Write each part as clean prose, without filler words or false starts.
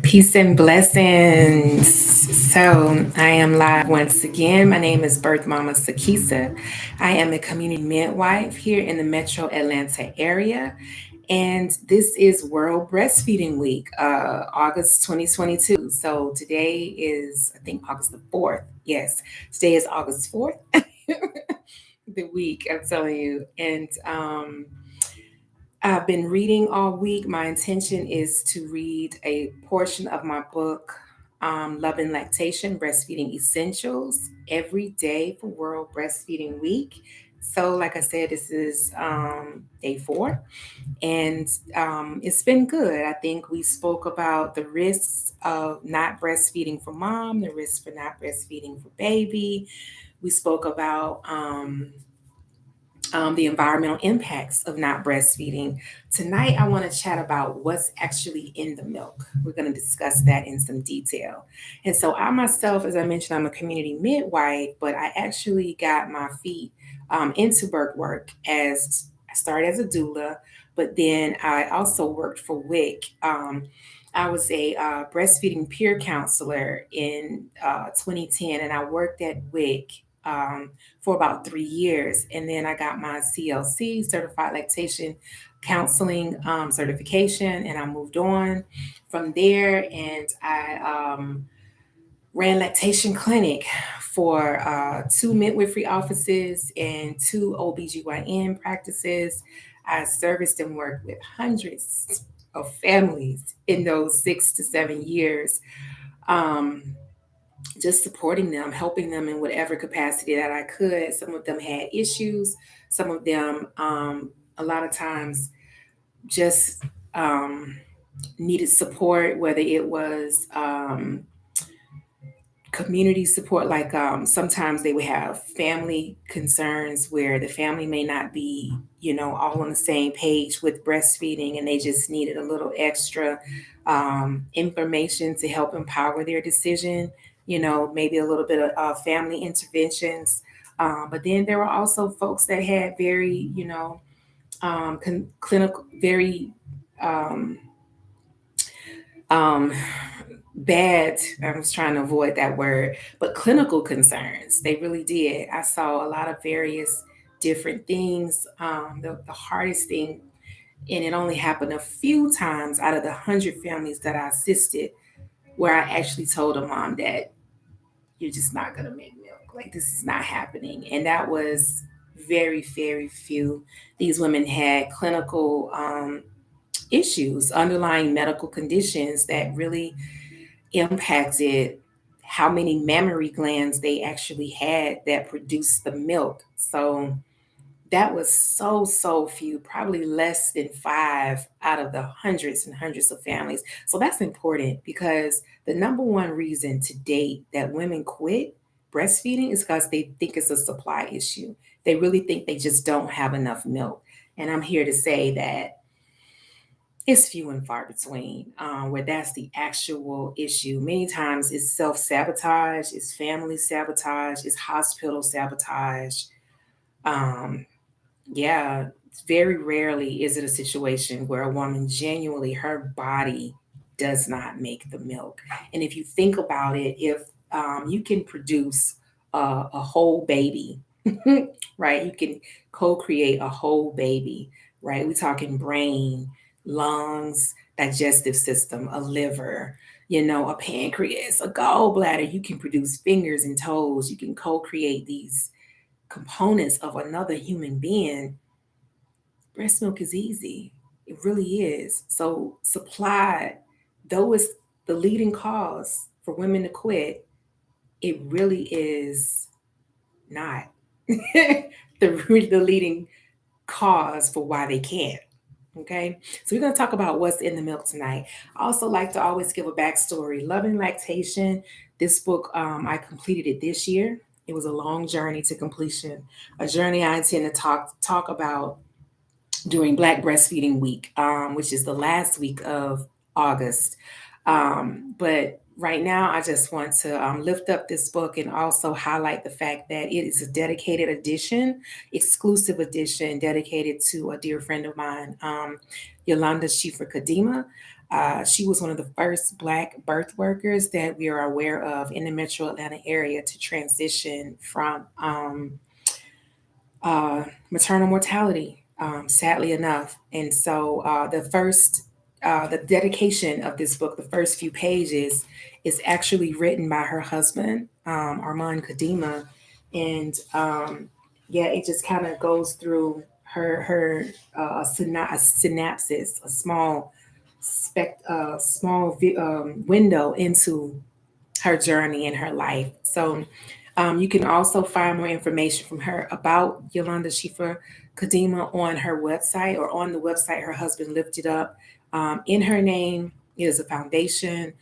Peace and blessings. So, I am live once again. My name is Birth Mama Sakisa. I am a community midwife here in the metro Atlanta area. And this is World Breastfeeding Week, August 2022. So, today is, I think, August the 4th. Yes, today is August 4th, the week, I'm telling you. And I've been reading all week. My intention is to read a portion of my book, Love and Lactation Breastfeeding Essentials, every day for World Breastfeeding Week. So, like I said, this is day 4, and it's been good. I think we spoke about the risks of not breastfeeding for mom, the risks for not breastfeeding for baby. We spoke about the environmental impacts of not breastfeeding. Tonight, I want to chat about what's actually in the milk. We're going to discuss that in some detail. And so, I myself, as I mentioned, I'm a community midwife, but I actually got my feet into birth work as I started as a doula, but then I also worked for WIC. I was a breastfeeding peer counselor in 2010, and I worked at WIC for about 3 years. And then I got my CLC, Certified Lactation Counseling certification, and I moved on from there. And I ran lactation clinic for 2 midwifery offices and 2 OBGYN practices. I serviced and worked with hundreds of families in those 6 to 7 years. Um, just supporting them, helping them in whatever capacity that I could. Some of them had issues. Some of them, a lot of times, just needed support, whether it was community support, like sometimes they would have family concerns where the family may not be, all on the same page with breastfeeding, and they just needed a little extra information to help empower their decision, maybe a little bit of family interventions. But then there were also folks that had very, clinical, very um, um, bad, I was trying to avoid that word, but clinical concerns. They really did. I saw a lot of various different things. The hardest thing, and it only happened a few times out of the 100 families that I assisted, where I actually told a mom that you're just not going to make milk. Like, this is not happening. And that was very, very few. These women had clinical issues, underlying medical conditions that really impacted how many mammary glands they actually had that produced the milk. So that was so, so few, probably less than 5 out of the hundreds and hundreds of families. So that's important, because the number one reason to date that women quit breastfeeding is because they think it's a supply issue. They really think they just don't have enough milk. And I'm here to say that it's few and far between where that's the actual issue. Many times it's self sabotage, it's family sabotage, it's hospital sabotage. Um, yeah, very rarely is it a situation where a woman genuinely, her body does not make the milk. And if you think about it, if you can produce a whole baby, right? You can co create a whole baby, right? We're talking brain, lungs, digestive system, a liver, a pancreas, a gallbladder. You can produce fingers and toes. You can co create these components of another human being. Breast milk is easy. It really is. So, supply, though it's the leading cause for women to quit, it really is not the leading cause for why they can't. Okay, so we're going to talk about what's in the milk tonight. I also like to always give a backstory. Love and Lactation. This book, I completed it this year. It was a long journey to completion, a journey I intend to talk about during Black Breastfeeding Week, which is the last week of August. But right now, I just want to lift up this book and also highlight the fact that it is a dedicated edition, exclusive edition, dedicated to a dear friend of mine, Yolanda Schiffer Kadima. She was one of the first Black birth workers that we are aware of in the metro Atlanta area to transition from maternal mortality, sadly enough. And so the dedication of this book, the first few pages, is actually written by her husband, Armand Kadima. And yeah, it just kind of goes through a synopsis, a small window into her journey in her life. So you can also find more information from her about Yolanda Shifa Kadima on her website, or on the website her husband lifted up. In her name is a foundation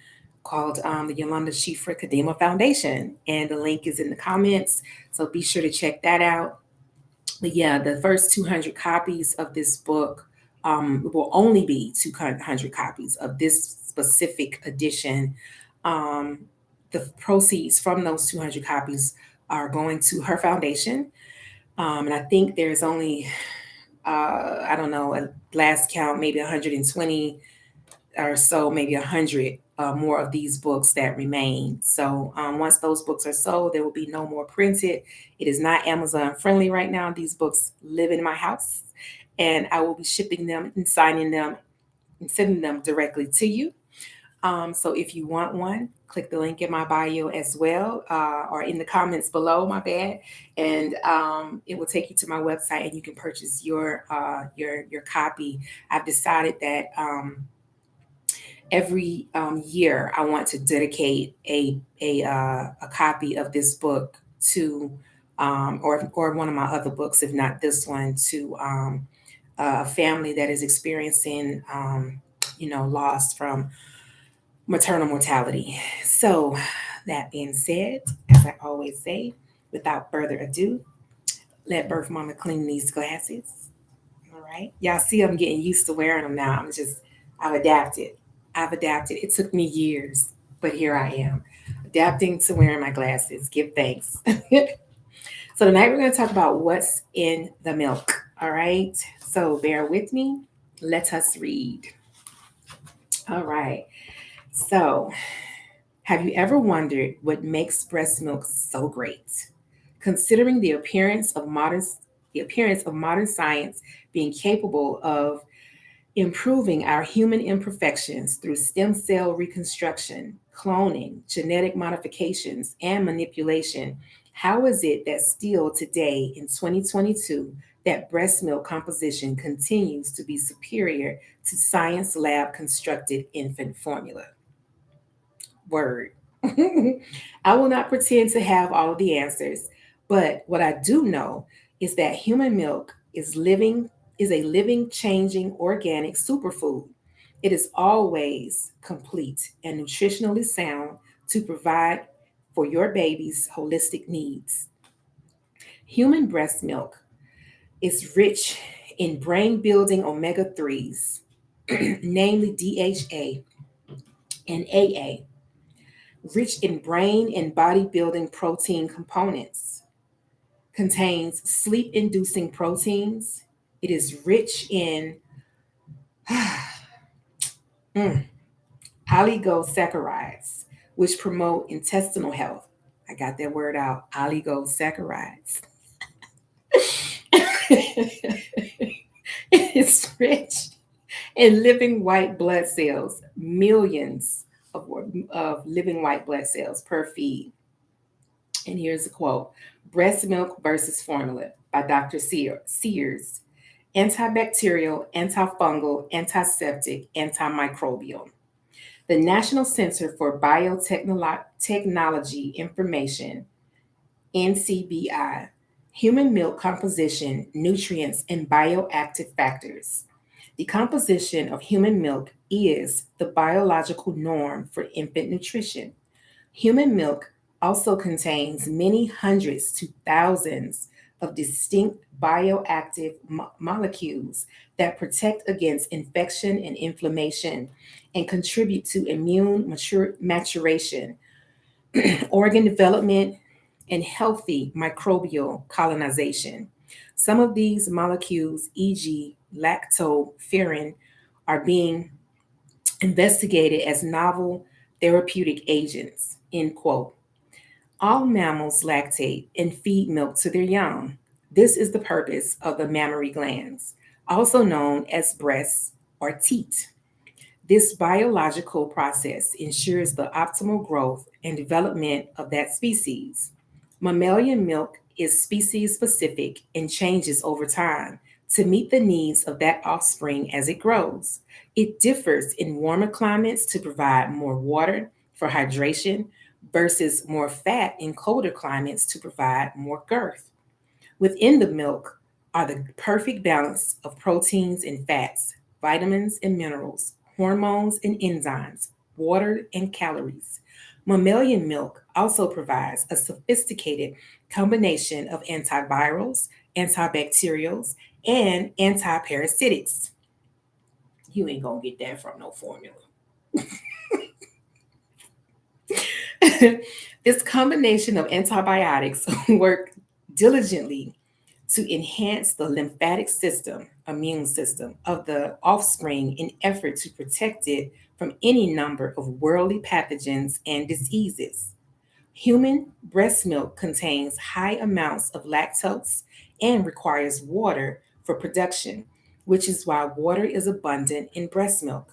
called the Yolanda Shifa Kadima Foundation, and the link is in the comments. So be sure to check that out. But yeah, the first 200 copies of this book will only be 200 copies of this specific edition. Um, the proceeds from those 200 copies are going to her foundation. And I think there's only, I don't know, at last count, maybe 120 or so, maybe 100 more of these books that remain. So once those books are sold, there will be no more printed. It is not Amazon friendly right now. These books live in my house, and I will be shipping them and signing them and sending them directly to you. So if you want one, click the link in my bio as well, or in the comments below. My bad, and it will take you to my website, and you can purchase your copy. I've decided that every year I want to dedicate a copy of this book to, or one of my other books, if not this one, to a family that is experiencing loss from maternal mortality. So, that being said, as I always say, without further ado, let Birth Mama clean these glasses. All right. Y'all see I'm getting used to wearing them now. I've adapted. I've adapted. It took me years, but here I am, adapting to wearing my glasses. Give thanks. So, tonight we're going to talk about what's in the milk. All right. So, bear with me. Let us read. All right. So, have you ever wondered what makes breast milk so great? Considering the appearance of modern science being capable of improving our human imperfections through stem cell reconstruction, cloning, genetic modifications, and manipulation, how is it that still today in 2022 that breast milk composition continues to be superior to science lab constructed infant formula? Word. I will not pretend to have all of the answers, but what I do know is that human milk is a living, changing organic superfood. It is always complete and nutritionally sound to provide for your baby's holistic needs. Human breast milk is rich in brain building omega 3s, namely DHA and AA, rich in brain and bodybuilding protein components, contains sleep inducing proteins. It is rich in mm, oligosaccharides, which promote intestinal health. I got that word out, oligosaccharides. It's rich in living white blood cells, millions of, of living white blood cells per feed. And here's a quote: Breast Milk versus Formula by Dr. Sears. Antibacterial, antifungal, antiseptic, antimicrobial. The National Center for Biotechnology Information, NCBI. Human milk composition, nutrients, and bioactive factors. The composition of human milk is the biological norm for infant nutrition. Human milk also contains many hundreds to thousands of distinct bioactive molecules that protect against infection and inflammation and contribute to immune maturation, organ development, and healthy microbial colonization. Some of these molecules, e.g., lactoferrin, are being investigated as novel therapeutic agents, end quote. All mammals lactate and feed milk to their young. This is the purpose of the mammary glands, also known as breasts or teat. This biological process ensures the optimal growth and development of that species. Mammalian milk is species specific and changes over time to meet the needs of that offspring as it grows. It differs in warmer climates to provide more water for hydration versus more fat in colder climates to provide more girth. Within the milk are the perfect balance of proteins and fats, vitamins and minerals, hormones and enzymes, water and calories. Mammalian milk also provides a sophisticated combination of antivirals, antibacterials, and antiparasitics. You ain't gonna get that from no formula. This combination of antibiotics work diligently to enhance the lymphatic system, immune system of the offspring in effort to protect it from any number of worldly pathogens and diseases. Human breast milk contains high amounts of lactose and requires water for production, which is why water is abundant in breast milk.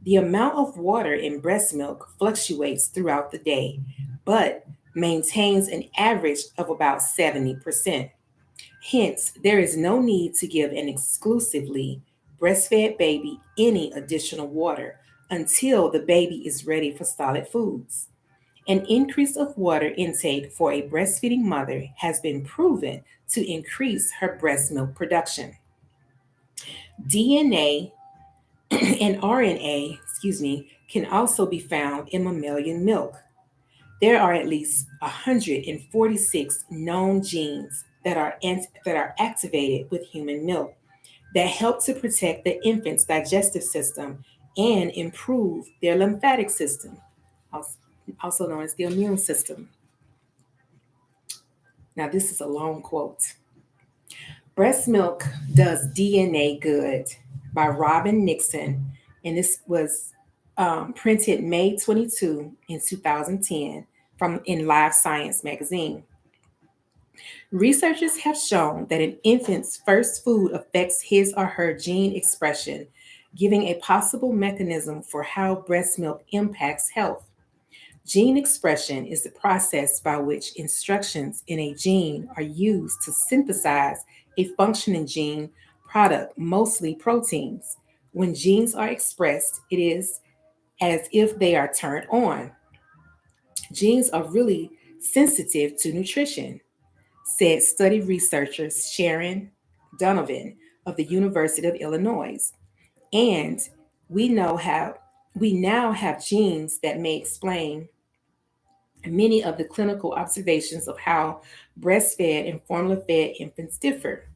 The amount of water in breast milk fluctuates throughout the day, but maintains an average of about 70%. Hence, there is no need to give an exclusively breastfed baby any additional water until the baby is ready for solid foods. An increase of water intake for a breastfeeding mother has been proven to increase her breast milk production. DNA and RNA, can also be found in mammalian milk. There are at least 146 known genes that are activated with human milk that help to protect the infant's digestive system and improve their lymphatic system, also known as the immune system. Now, this is a long quote. Breast Milk Does DNA Good by Robin Nixon. And this was printed May 22 in 2010 from in Live Science magazine. Researchers have shown that an infant's first food affects his or her gene expression, giving a possible mechanism for how breast milk impacts health. Gene expression is the process by which instructions in a gene are used to synthesize a functioning gene product, mostly proteins. When genes are expressed, it is as if they are turned on. Genes are really sensitive to nutrition, said study researcher Sharon Donovan of the University of Illinois. And we know how we now have genes that may explain many of the clinical observations of how breastfed and formula fed infants differ.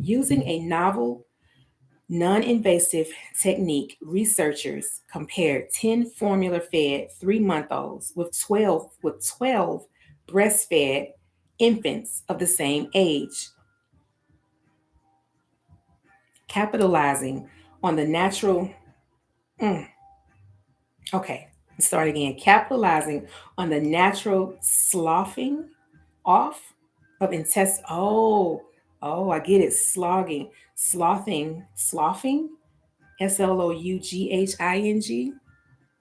Using a novel, non invasive technique, researchers compared 10 formula fed 3-month olds with 12 breastfed infants of the same age, capitalizing on the natural. Mm, okay, let's start again. Capitalizing on the natural sloughing off of intestine. I get it. Slogging, sloughing, Sloughing.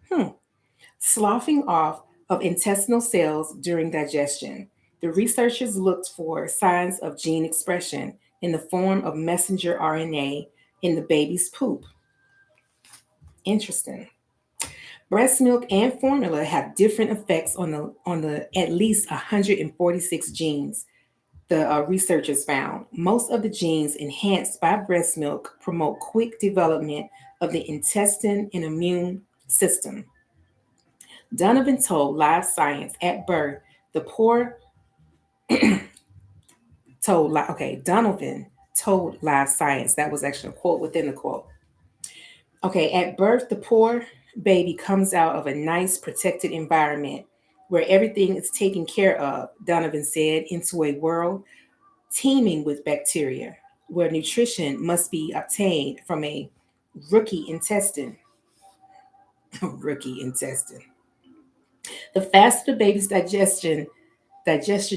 Hmm. Sloughing off of intestinal cells during digestion. The researchers looked for signs of gene expression in the form of messenger RNA in the baby's poop. Interesting. Breast milk and formula have different effects on the at least 146 genes the researchers found. Most of the genes enhanced by breast milk promote quick development of the intestine and immune system. Donovan told Live Science at birth, the poor Donovan told Live Science, that was actually a quote within the quote. Okay, at birth, the poor baby comes out of a nice protected environment where everything is taken care of, Donovan said, into a world teeming with bacteria, where nutrition must be obtained from a rookie intestine. Rookie intestine. The faster the baby's digestion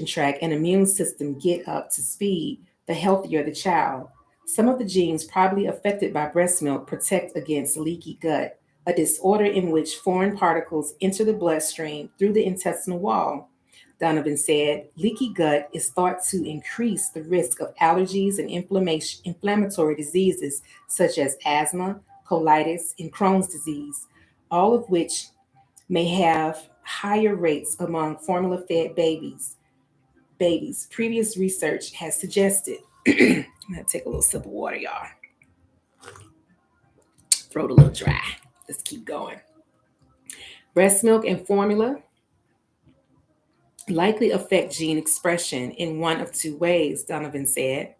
tract and immune system get up to speed, the healthier the child. Some of the genes probably affected by breast milk protect against leaky gut, a disorder in which foreign particles enter the bloodstream through the intestinal wall. Donovan said leaky gut is thought to increase the risk of allergies and inflammatory diseases such as asthma, colitis, and Crohn's disease, all of which may have higher rates among formula fed babies. Previous research has suggested. I'm gonna take a little sip of water, y'all. Throat a little dry. Let's keep going. Breast milk and formula likely affect gene expression in one of two ways, Donovan said.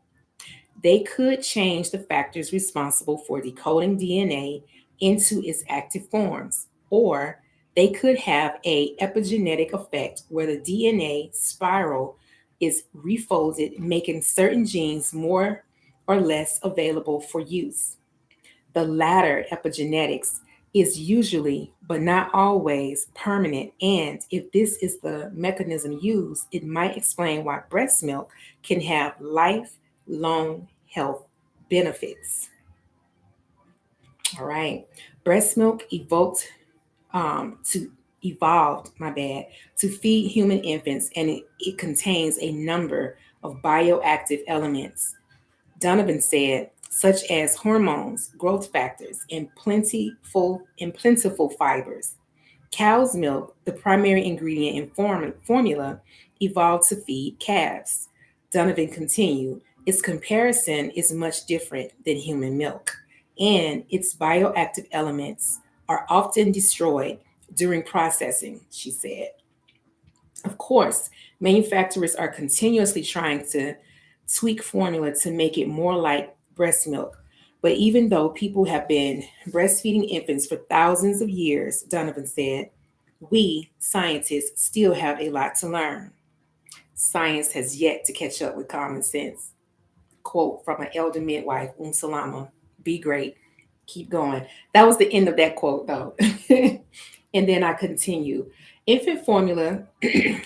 They could change the factors responsible for decoding DNA into its active forms, or they could have a epigenetic effect where the DNA spiral is refolded, making certain genes more or less available for use. The latter, epigenetics, is usually, but not always, permanent, and if this is the mechanism used, it might explain why breast milk can have lifelong health benefits. All right, breast milk to evolved, my bad, to feed human infants, and it contains a number of bioactive elements. Donovan said, such as hormones, growth factors, and plentiful fibers. Cow's milk, the primary ingredient in formula, evolved to feed calves. Donovan continued, its comparison is much different than human milk, and its bioactive elements are often destroyed during processing, she said. Of course, manufacturers are continuously trying to tweak formula to make it more like breast milk. But even though people have been breastfeeding infants for thousands of years, Donovan said, we scientists still have a lot to learn. Science has yet to catch up with common sense. Quote from an elder midwife, Salama, be great. Keep going. That was the end of that quote, though. And then I continue. Infant formula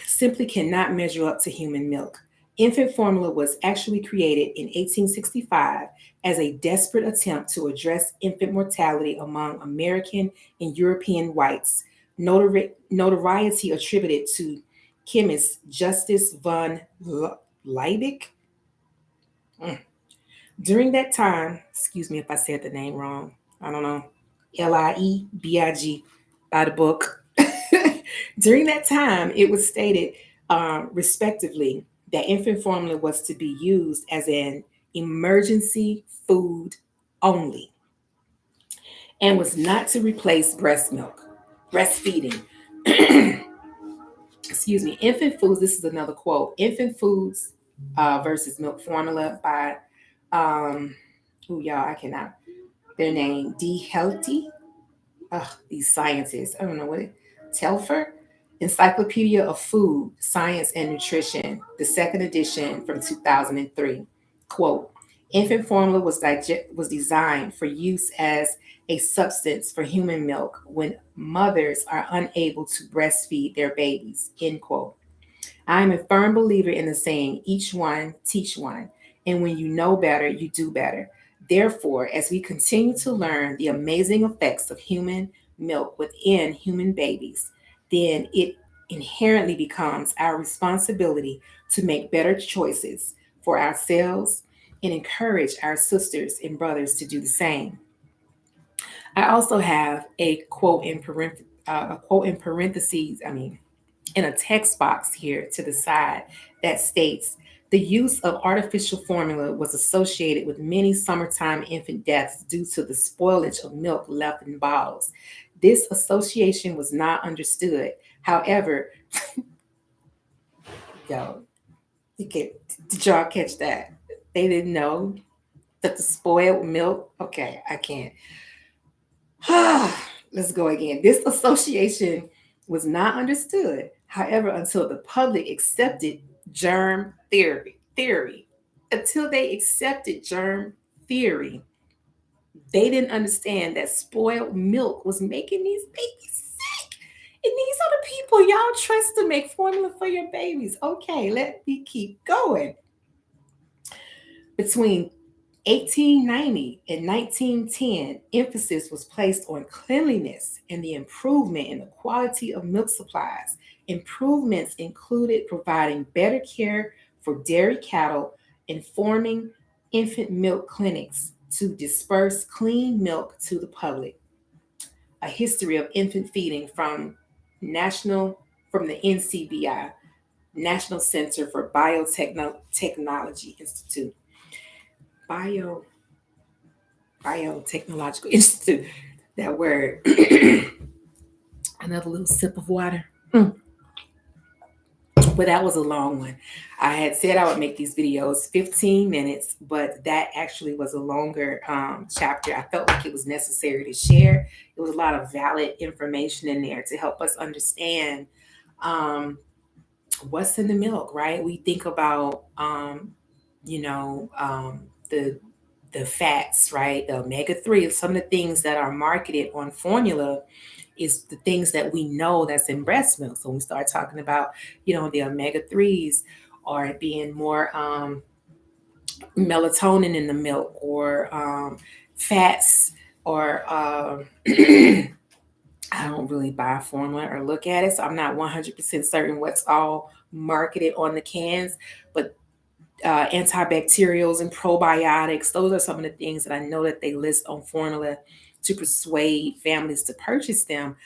simply cannot measure up to human milk. Infant formula was actually created in 1865 as a desperate attempt to address infant mortality among American and European whites, notoriety attributed to chemist Justus von Liebig. Mm. During that time, excuse me if I said the name wrong, I don't know, Liebig, by the book. During that time, it was stated, respectively, that infant formula was to be used as an emergency food only and was not to replace breast milk, breastfeeding. Excuse me, infant foods. This is another quote. Infant foods versus milk formula by, y'all, I cannot. Their name, D. Healthy. These scientists. I don't know what Telfer. Encyclopedia of Food, Science and Nutrition, the second edition from 2003. Quote, infant formula was designed for use as a substance for human milk when mothers are unable to breastfeed their babies, end quote. I am a firm believer in the saying, each one, teach one. And when you know better, you do better. Therefore, as we continue to learn the amazing effects of human milk within human babies, then it inherently becomes our responsibility to make better choices for ourselves and encourage our sisters and brothers to do the same. I also have a quote in parentheses. In a text box here to the side that states the use of artificial formula was associated with many summertime infant deaths due to the spoilage of milk left in bottles. This association was not understood. However, yo, did y'all catch that? They didn't know that the spoiled milk. Okay, I can't. Let's go again. This association was not understood, however, until the public accepted germ theory. Until they accepted germ theory, They didn't understand that spoiled milk was making these babies sick. And these are the people y'all trust to make formula for your babies. Okay, let me keep going. Between 1890 and 1910, emphasis was placed on cleanliness and the improvement in the quality of milk supplies. Improvements included providing better care for dairy cattle and forming infant milk clinics to disperse clean milk to the public. A history of infant feeding national from the NCBI, National Center for Biotechnology Institute. Bio Biotechnological Institute. That word. Another little sip of water. Mm. But that was a long one. I had said I would make these videos 15 minutes, but that actually was a longer chapter. I felt like it was necessary to share. It was a lot of valid information in there to help us understand um, what's in the milk, right? We think about, you know, the fats, right? The omega 3, some of the things that are marketed on formula is the things that we know that's in breast milk. So when we start talking about, the omega 3s or being more melatonin in the milk or fats or I don't really buy formula or look at it, so I'm not 100% certain what's all marketed on the cans, but antibacterials and probiotics. Those are some of the things that I know that they list on formula to persuade families to purchase them.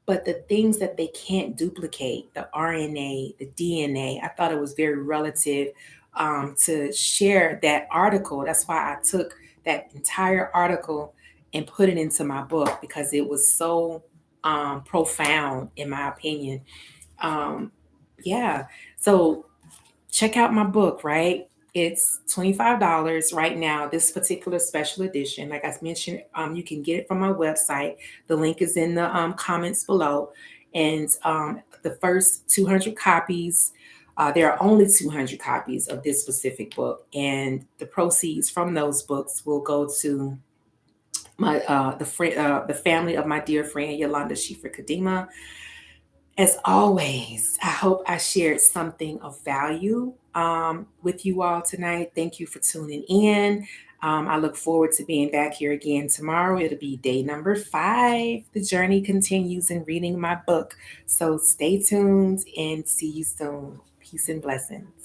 But the things that they can't duplicate, the RNA, the DNA, I thought it was very relative to share that article. That's why I took that entire article and put it into my book because it was so profound, in my opinion. Um, yeah. So check out my book, right? It's $25 right now, this particular special edition. Like I mentioned, you can get it from my website. The link is in the comments below. And the first 200 copies, there are only 200 copies of this specific book. And the proceeds from those books will go to the family of my dear friend Yolanda Schiffer Kadima. As always, I hope I shared something of value with you all tonight. Thank you for tuning in. I look forward to being back here again tomorrow. It'll be day number 5. The journey continues in reading my book. So stay tuned and see you soon. Peace and blessings.